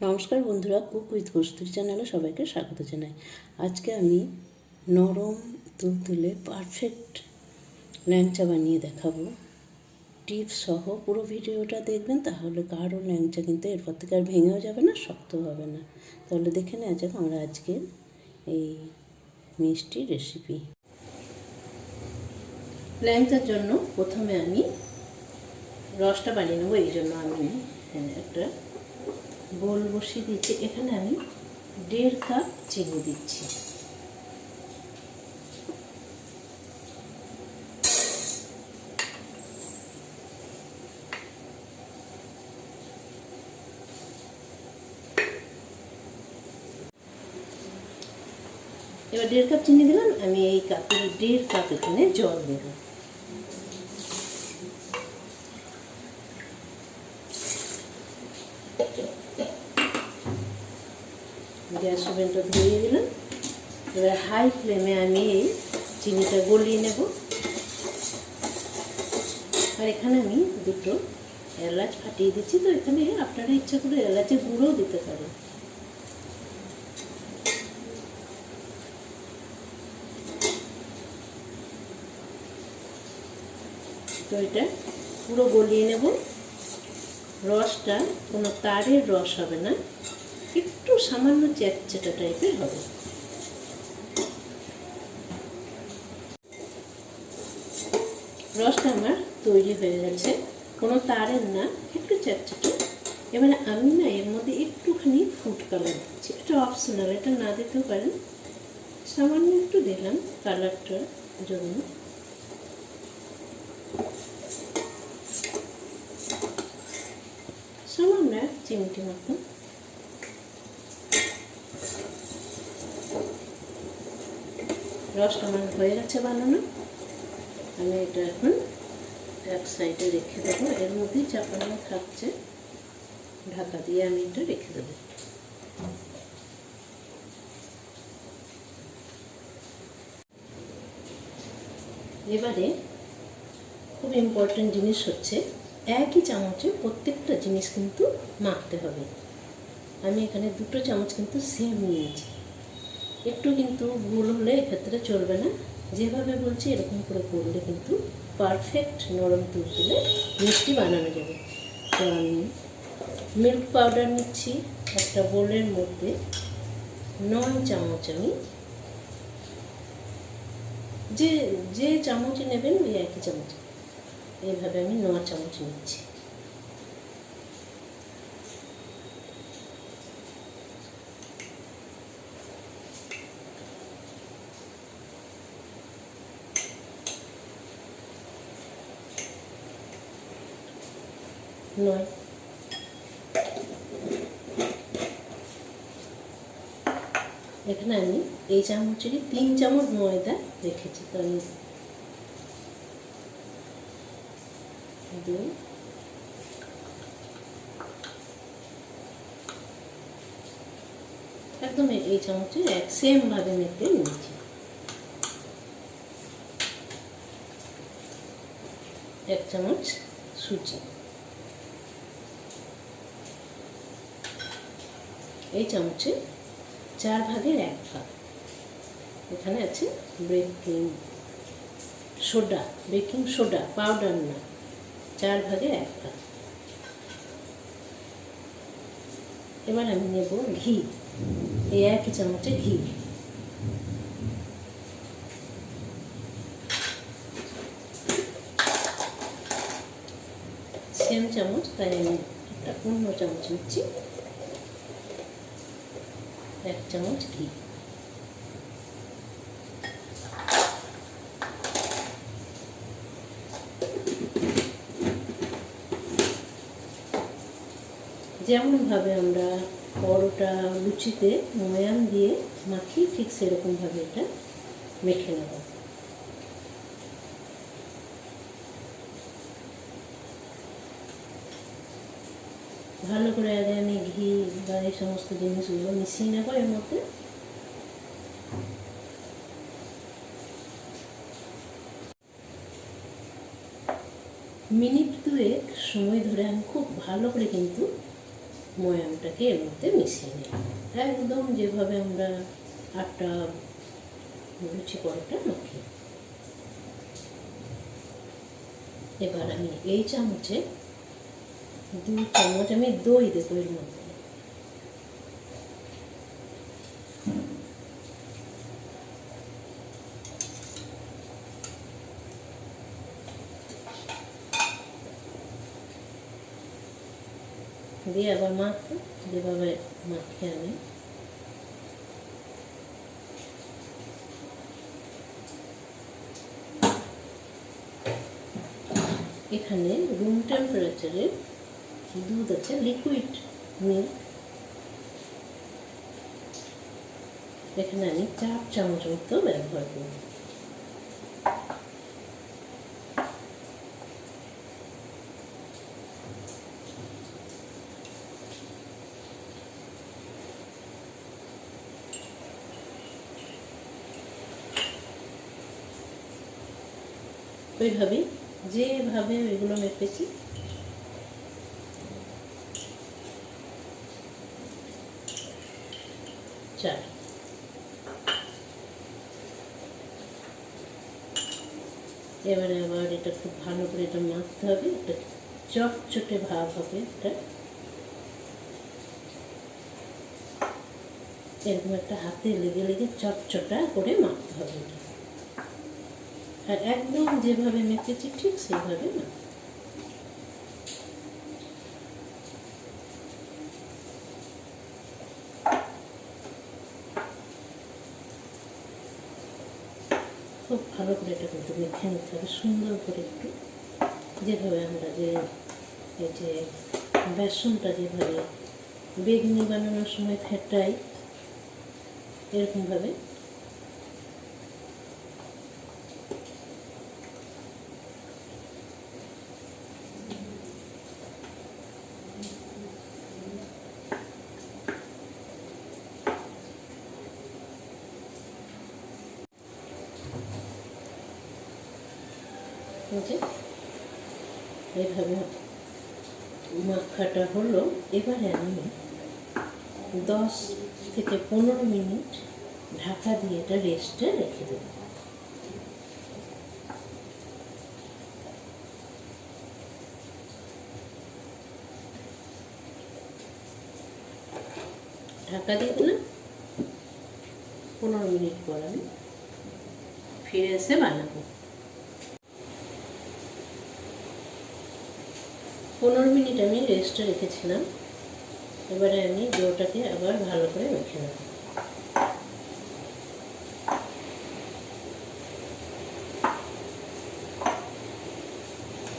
নমস্কার বন্ধুরা, cook with কস্তুরী চ্যানেলে সবাইকে স্বাগত জানাই। আজকে আমি নরম তুলতুলে পারফেক্ট ল্যাংচা বানিয়ে দেখাবো। টিপস সহ পুরো ভিডিওটা দেখবেন, তাহলে কারো ল্যাংচা কিন্তু এরপর থেকে আর ভেঙেও যাবে না, শক্ত হবে না। তাহলে দেখে নেওয়া যাক আমরা আজকের এই মিষ্টি রেসিপি। ল্যাংচার জন্য প্রথমে আমি রসটা বানিয়ে নেবো। এই জন্য আমি একটা বোল বসিয়ে দিচ্ছি। এখানে আমি 1.5 কাপ চিনি দিচ্ছি। এবার 1.5 কাপ চিনি দিলাম। আমি এই কাপের 1.5 কাপ এখানে জল দেব। গ্যাস ওভেনটা ধরিয়ে দিলাম। এবার হাই ফ্লেমে আমি এই চিনিটা গলিয়ে নেব। আর এখানে আমি 2টো এলাচ ফাটিয়ে দিচ্ছি। তো এখানে আপনারা ইচ্ছা করে এলাচের গুঁড়োও দিতে পারেন। তো এটা পুরো গলিয়ে নেব। রসটা কোনো তারের রস হবে না, একটু সামান্য চ্যাটচ্যাটা টাইপের হবে। রসটা আমার তৈরি হয়ে গেছে, কোনো তারের না, একটু চ্যাটচ্যাটা। এবারে আমি না এর মধ্যে একটুখানি ফুড কালার দিচ্ছি। এটা অপশনাল, এটা না দিতেও পারেন। সামান্য একটু দিলাম কালারটার জন্য। সামান্য চিমটি মতো। রসটা আমার হয়ে গেছে বানানো। আমি এটা এখন এক সাইডে রেখে দেবো। এর মধ্যেই চাপানো থাকছে, ঢাকা দিয়ে আমি এটা রেখে দেবো। এবারে খুব ইম্পর্টেন্ট জিনিস হচ্ছে, একই চামচে প্রত্যেকটা জিনিস কিন্তু মাখতে হবে। আমি এখানে 2টো চামচ কিন্তু সেম নিয়েছি। একটু কিন্তু ভুল হলে এক্ষেত্রে চলবে না। যেভাবে বলছি এরকম করে করলে কিন্তু পারফেক্ট নরম তুলতুলে মিষ্টি বানানো যাবে। তো আমি মিল্ক পাউডার নিচ্ছি একটা বোলের মধ্যে। 9 চামচ আমি, যে চামচে নেবেন ওই একই চামচ, এইভাবে আমি 9 চামচ নিচ্ছি। এখানে আমি এই চামচেরই 3 চামচ ময়দা রেখেছি। তো আমি একদম এই চামচে সেম ভাবে মেপে নিয়েছি। 1 চামচ সুজি, এই চামচে 4 ভাগের 1 ভাগ। এখানে আছে বেকিং সোডা পাউডার না, 4 ভাগের 1 ভাগ। এবার আমি নেব ঘি, এই 1 চামচে ঘি। সেম চামচ, তাই আমি একটা অন্য চামচ নিচ্ছি। 1 চামচ ঘি। যেমনভাবে আমরা পরোটা লুচিতে ময়াম দিয়ে মাখি, ঠিক সেরকমভাবে এটা মেখে নেব। ভালো করে আগে আমি ঘি বা এই সমস্ত জিনিসগুলো মিশিয়ে নেব এর মধ্যে। মিনিট 2 সময় ধরে আমি খুব ভালো করে কিন্তু ময়ামটাকে এর মধ্যে মিশিয়ে নিই, একদম যেভাবে আমরা আটা লুচি পরোটা মাখি। এবার আমি এই চামচে 2 চামচ আমি দই দেবো এর মধ্যে। দিয়ে আবার মাখবো, যেভাবে মাখি আমি। এখানে রুম টেম্পারেচারে দুধ আছে, লিকুইড মিল্ক। এখানে আমি 4 চামচ মতো ব্যবহার করব। ওইভাবেই যেভাবে এগুলো মেপেছি চার। এবারে আবার এটা খুব ভালো করে এটা মাখতে হবে, এটা চটচটে ভাব হবে। এটা এরকম একটা হাতে লেগে লেগে চটচটা করে মাখতে হবে এটা। আর একদম যেভাবে মেখেছি ঠিক সেইভাবে মাখতে। খুব ভালো করে এটা কিন্তু মেখে নিতে হবে সুন্দর করে, একটু যেভাবে আমরা যে এই যে বেসনটা যেভাবে বেগনি বানানোর সময় ফেটাই, এরকমভাবে এইভাবে মাখাটা হলো। এবারে আমি 10 থেকে 15 মিনিট ঢাকা দিয়ে এটা রেস্টে রেখে দেব। ঢাকা দিয়ে দিলাম। 15 মিনিট পর আমি ফিরে এসে বানাবো। 15 মিনিট আমি রেস্টে রেখেছিলাম। এবারে আমি ডোটাকে আবার ভালো করে মেখে নেব।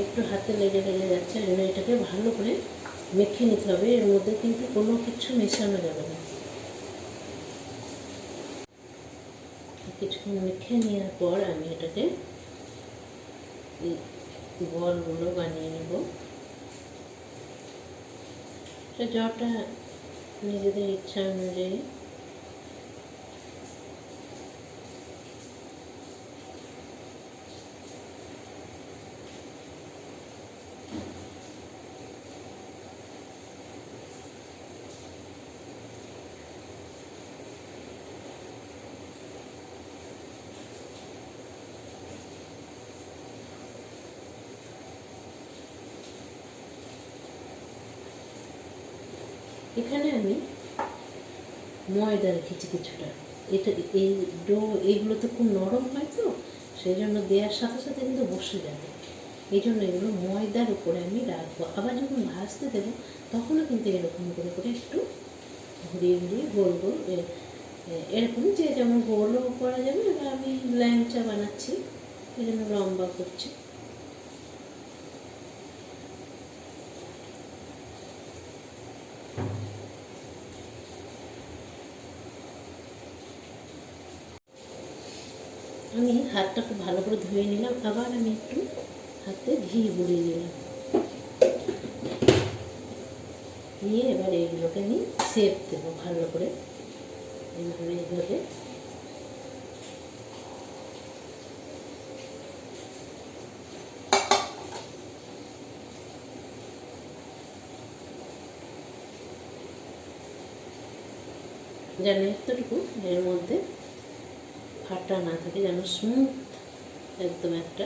একটু হাতে লেগে লেগে যাচ্ছে, আর এটাকে ভালো করে মেখে নিতে হবে। এর মধ্যে কিন্তু কোনো কিছু মেশানো যাবে না। কিছুক্ষণ মেখে নেওয়ার পর আমি এটাকে বলগুলো বানিয়ে নেব। যটা নিজেদের ইচ্ছা অনুযায়ী এখানে আমি ময়দা রেখেছি কিছুটা। এটা এই ডো এইগুলো তো খুব নরম হয়, তো সেই জন্য দেওয়ার সাথে সাথে কিন্তু বসে যাবে। এই জন্য এগুলো ময়দার উপরে আমি রাখবো। আবার যখন ভাজতে দেবো তখনও কিন্তু এরকম করে করে একটু ঘুরিয়ে ঘুরিয়ে গোল গোল এরকম যে যেমন গোলও করা যাবে। এবার আমি ল্যাংচা বানাচ্ছি, এই জন্য লম্বা করছি। আমি হাতটা খুব ভালো করে ধুয়ে নিলাম। আবার আমি একটু হাতে ঘি বুলিয়ে নিলাম, নিয়ে এবার এইগুলোকে আমি শেপ দেবো ভালো করে। এইভাবে এইভাবে যেন এতটুকু এর মধ্যে ফাটা না থাকে, যেন স্মুথ একদম একটা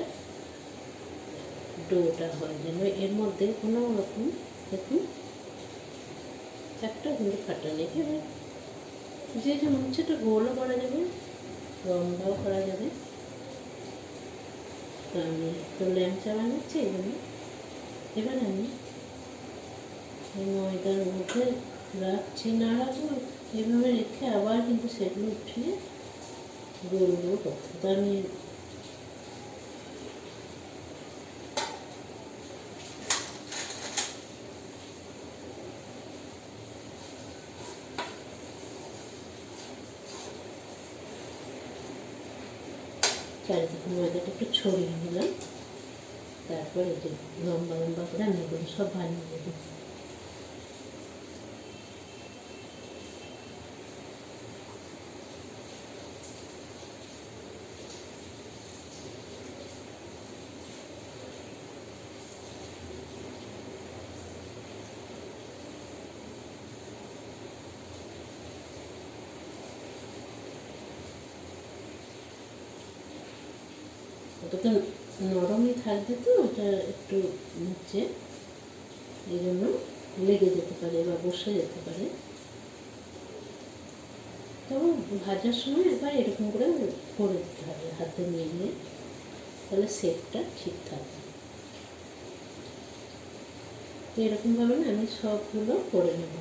ডোটা হয়, যেন এর মধ্যে কোনো রকম দেখুন একটা কিন্তু ফাটা নেই। এবার যে যেমন সেটা গোলও করা যাবে, লম্বাও করা যাবে। তো আমি একটু ল্যাংচা বানাচ্ছি এই জন্য এবার আমি এই ময়দার মধ্যে রাখছি, না রাখবো এভাবে রেখে আবার কিন্তু সেগুলো উঠিয়ে গোল গোল করতে। তো আমি চারিদিকে ময়দাটা একটু ছড়িয়ে নিলাম, তারপর এই যে লম্বা লম্বা করে আমি এগুলো সব বানিয়ে দেবো। ওটা তো নরমই থাকবে, তো ওটা একটু নিচে এই জন্য লেগে যেতে পারে বা বসে যেতে পারে। তবে ভাজার সময় এবার এরকম করে করে দিতে হবে হাতে নিয়ে নিয়ে, তাহলে শেপটা ঠিক থাকবে। তো এরকমভাবে না আমি সবগুলো করে নেব।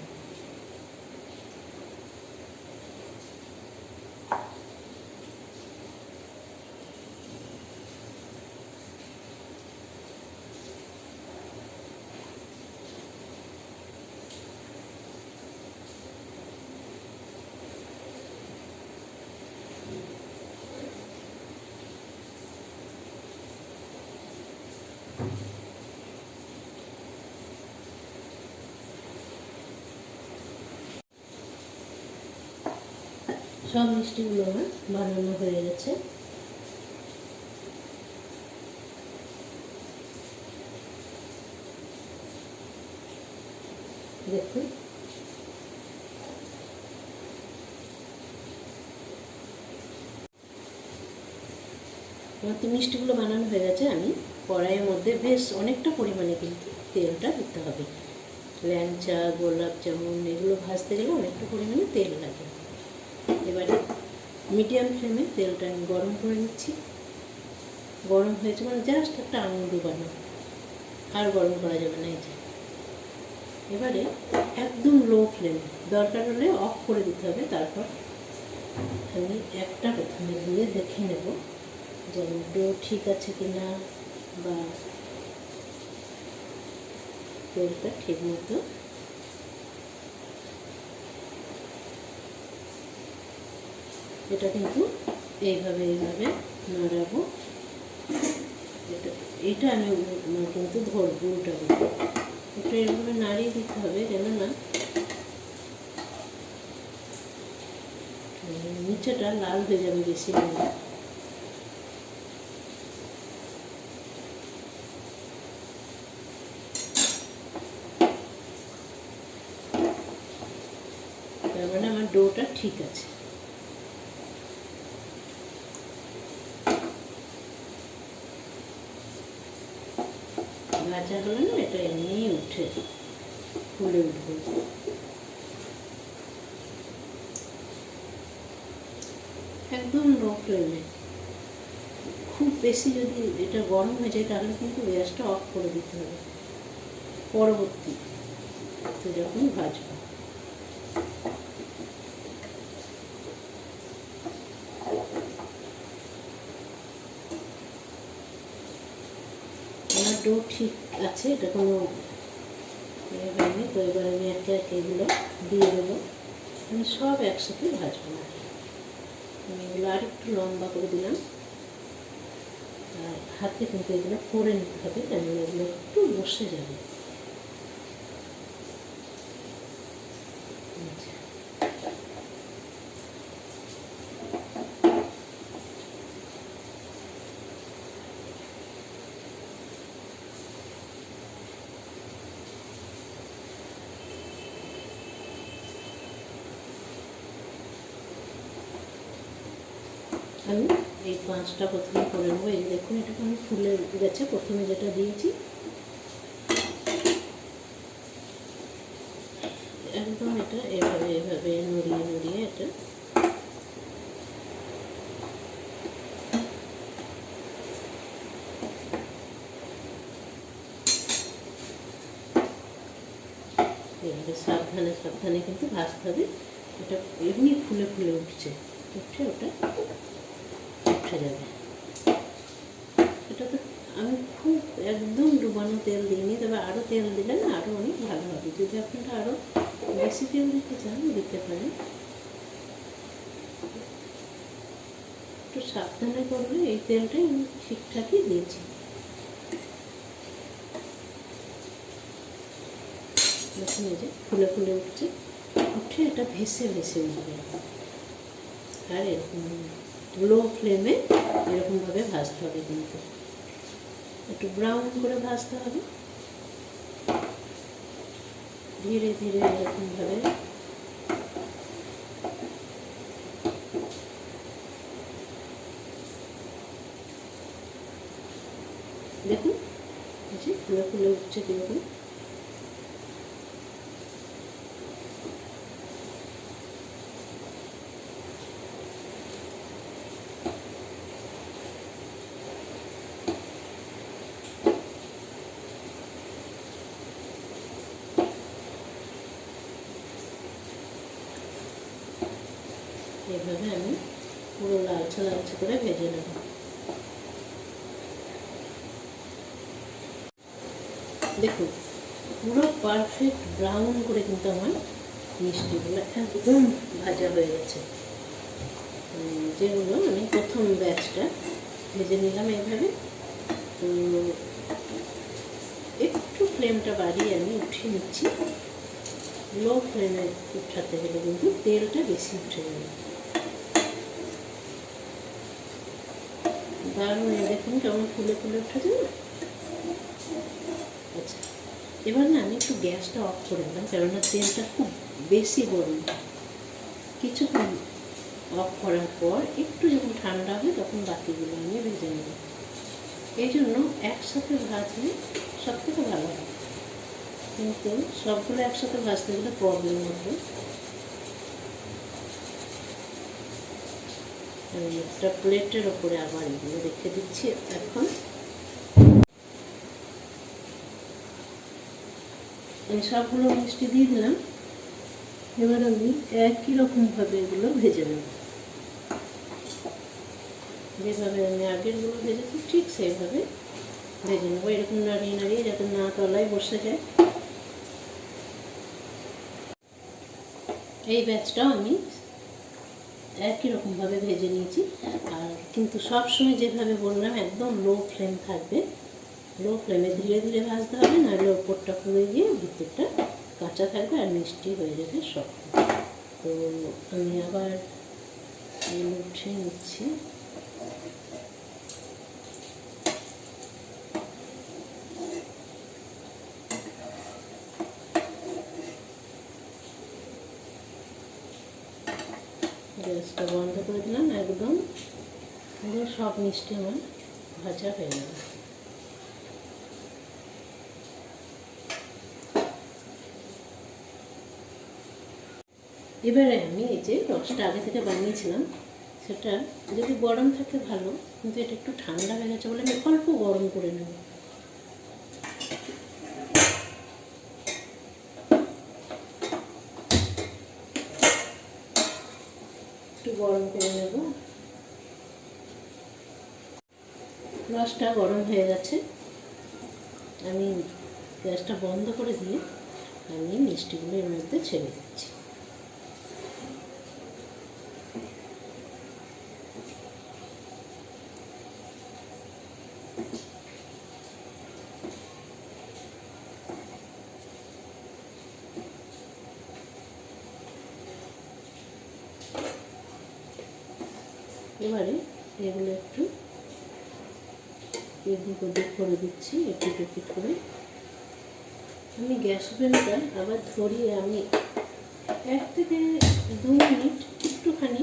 সব মিষ্টিগুলো আমার বানানো হয়ে গেছে। দেখুন আমার তো মিষ্টিগুলো বানানো হয়ে গেছে। আমি কড়াইয়ের মধ্যে বেশ অনেকটা পরিমাণে কিন্তু তেলটা দিতে হবে। ল্যাংচা, গোলাপ জামুন এগুলো ভাজতে গেলে অনেকটা পরিমাণে তেল লাগে। এবারে মিডিয়াম ফ্লেমে তেলটা আমি গরম করে নিচ্ছি। গরম হয়েছে মানে জাস্ট একটা আঙুল ডুবানো, আর গরম করা যাবে না। এই যে এবারে একদম লো ফ্লেমে, দরকার হলে অফ করে দিতে হবে। তারপর আমি একটা প্রথমে দিয়ে দেখে নেব যে ডো ঠিক আছে কি না, বা তেলটা ঠিক মতো এটা কিন্তু এইভাবে নাড়াবো। এটা আমি কিন্তু ধরবো, উল্টাবো, একটু এইভাবে নাড়িয়ে দিতে হবে যেন না নিচেটা লাল হয়ে যাবে বেশি হলে। তার মানে আমার ডোটা ঠিক আছে। ভাজা হলে না এটা এমনিই উঠে ফুলে উঠবে। একদম লো ফ্লেমে, খুব বেশি যদি এটা গরম হয়ে যায় তাহলে কিন্তু গ্যাসটা অফ করে দিতে হবে পরবর্তী যখন ভাজবো। আমার ডো ঠিক আছে, এটা কোনো হয়নি। তো এবার আমি একে একে এগুলো দিয়ে দেবো। আমি সব একসাথে ভাজবো না, আমি এগুলো আর একটু লম্বা করে দিলাম। আর হাতে কিন্তু এগুলো করে নিতে হবে, কেন এগুলো একটু বসে যাবে। আমি এই 5টা প্রথমে করে নেবো। এই দেখুন এটা আমি ফুলে গেছে প্রথমে যেটা দিয়েছি, একদম এটা এভাবে এভাবে নড়িয়ে নড়িয়ে এটা এভাবে সাবধানে সাবধানে কিন্তু ভাজতে হবে। এটা এমনি ফুলে ফুলে উঠছে, উঠে ওটা উঠে যাবে। এটা তো আমি খুব একদম ডুবানো তেল দিইনি, তবে আরও তেল দিলে না আরও অনেক ভালো হবে। যদি আপনারা আরও বেশি তেল দিতে চান দিতে পারেন, একটু সাবধানে করলে। এই তেলটাই আমি ঠিকঠাকই দিয়েছি। দেখুন এই যে ফুলে ফুলে উঠছে, উঠে এটা ভেসে ভেসে উঠবে। আর এরকম লো ফ্লেমে এরকমভাবে ভাজতে হবে, কিন্তু একটু ব্রাউন করে ভাজতে হবে ধীরে ধীরে এরকমভাবে। দেখুন এই যে ফুলে ফুলে উঠছে কীরকম। এইভাবে আমি পুরো লালচে লালচে করে ভেজে নেব। দেখুন পুরো পারফেক্ট ব্রাউন করে কিন্তু আমার মিষ্টিগুলো একদম ভাজা হয়ে গেছে। যেগুলো আমি প্রথম ব্যাচটা ভেজে নিলাম এইভাবে। তো একটু ফ্লেমটা বাড়িয়ে আমি উঠিয়ে নিচ্ছি। লো ফ্লেমে উঠাতে গেলে কিন্তু তেলটা বেশি উঠে যাবে। দারুণ, দেখুন কেমন ফুলে ফুলে উঠেছে না। আচ্ছা, এবার না আমি একটু গ্যাসটা অফ করে দিলাম, কেননা তেলটা খুব বেশি গরম। কিছুক্ষণ অফ করার পর একটু যখন ঠান্ডা হয় তখন বাকিগুলো আমি ভেজে নেব। এই জন্য একসাথে ভাজলে সব থেকে ভালো হয়, কিন্তু সবগুলো একসাথে ভাজতে গেলে প্রবলেম হতো। আমি একটা প্লেটের ওপরে আবার এগুলো রেখে দিচ্ছি। এখন আমি সবগুলো মিষ্টি দিয়ে দিলাম। এবার আমি একই রকমভাবে এগুলো ভেজে নেব, যেভাবে আমি আগেরগুলো ভেজেছি ঠিক সেইভাবে ভেজে নেবো। এরকম নাড়িয়ে নাড়িয়ে যাতে না তলায় বসে যায়। এই ব্যাচটাও আমি একই রকমভাবে ভেজে নিয়েছি। আর কিন্তু সবসময় যেভাবে বললাম একদম লো ফ্লেম থাকবে, লো ফ্লেমে ধীরে ধীরে ভাজতে হবে, নাহলে ওপরটা পুড়ে গিয়ে ভিতরটা কাঁচা থাকবে আর মিষ্টি হয়ে যাবে শক্ত। তো আমি আবার উঠিয়ে নিচ্ছি। গ্যাসটা বন্ধ করে দিলাম। একদম পুরো সব মিষ্টি আমার ভাজা হয়ে গেল। এবারে আমি এই যে রসটা আগে থেকে বানিয়েছিলাম, সেটা যদি গরম থাকে ভালো, কিন্তু এটা একটু ঠান্ডা হয়ে গেছে বলে আমি অল্প গরম করে নেব। একটু গরম করে নেব। রসটা গরম হয়ে গেছে, আমি গ্যাসটা বন্ধ করে দিয়ে আমি মিষ্টিগুলো এর মধ্যে ছেড়ে দিচ্ছি। এবারে এগুলো একটু এদিক ওদিক করে দিচ্ছি, একটু একটু করে। আমি গ্যাস ওভেনটা আবার ধরিয়ে আমি 1 থেকে 2 মিনিট একটুখানি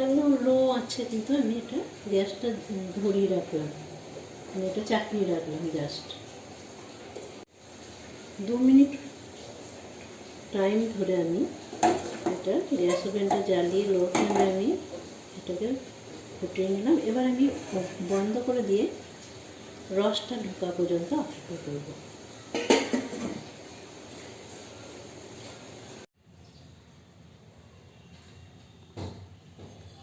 একদম লো আছে, কিন্তু আমি এটা গ্যাসটা ধরিয়ে রাখলাম, আমি এটা চাপিয়ে রাখলাম জাস্ট 2 মিনিট টাইম ধরে। আমি এটা গ্যাস ওভেনটা জ্বালিয়ে লো ফ্লেমে আমি এটাকে ফুটিয়ে নিলাম। এবার আমি বন্ধ করে দিয়ে রসটা ঢোকা পর্যন্ত অপেক্ষা করব।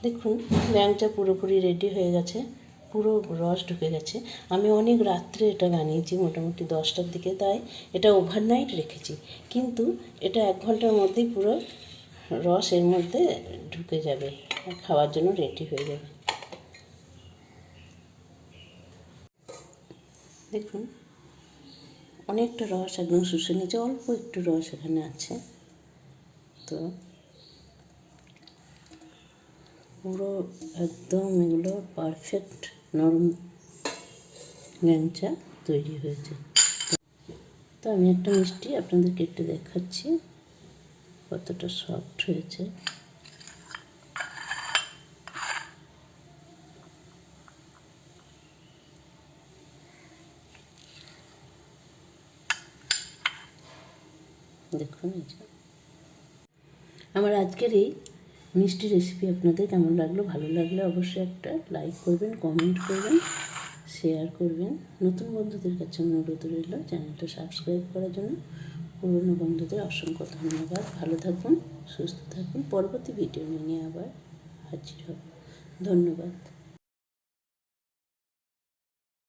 দেখুন ল্যাংচা পুরোপুরি রেডি হয়ে গেছে, পুরো রস ঢুকে গেছে। আমি অনেক রাত্রে এটা বানিয়েছি, মোটামুটি 10টার দিকে, তাই এটা ওভারনাইট রেখেছি, কিন্তু এটা 1 ঘন্টার মধ্যেই পুরো রস এর মধ্যে ঢুকে যাবে, খাওয়ার জন্য রেডি হয়ে যাবে। দেখুন অনেকটা রস একদম শুষে নিয়েছে, অল্প একটু রস এখানে আছে। তো পুরো একদম এগুলো পারফেক্ট নরম ল্যাংচা তৈরি হয়েছে। তো আমি একটা মিষ্টি আপনাদেরকে একটু দেখাচ্ছি কতটা সফট হয়েছে। দেখুন এই যে আমার আজকের এই মিষ্টি রেসিপি আপনাদের কেমন লাগলো, ভালো লাগলে অবশ্যই একটা লাইক করবেন, কমেন্ট করবেন, শেয়ার করবেন। নতুন বন্ধুদের কাছে অনুরোধ রইল চ্যানেলটা সাবস্ক্রাইব করার জন্য। পুরনো বন্ধুদের অসংখ্য ধন্যবাদ। ভালো থাকুন, সুস্থ থাকুন। পরবর্তী ভিডিও নিয়ে আবার হাজির হব। ধন্যবাদ।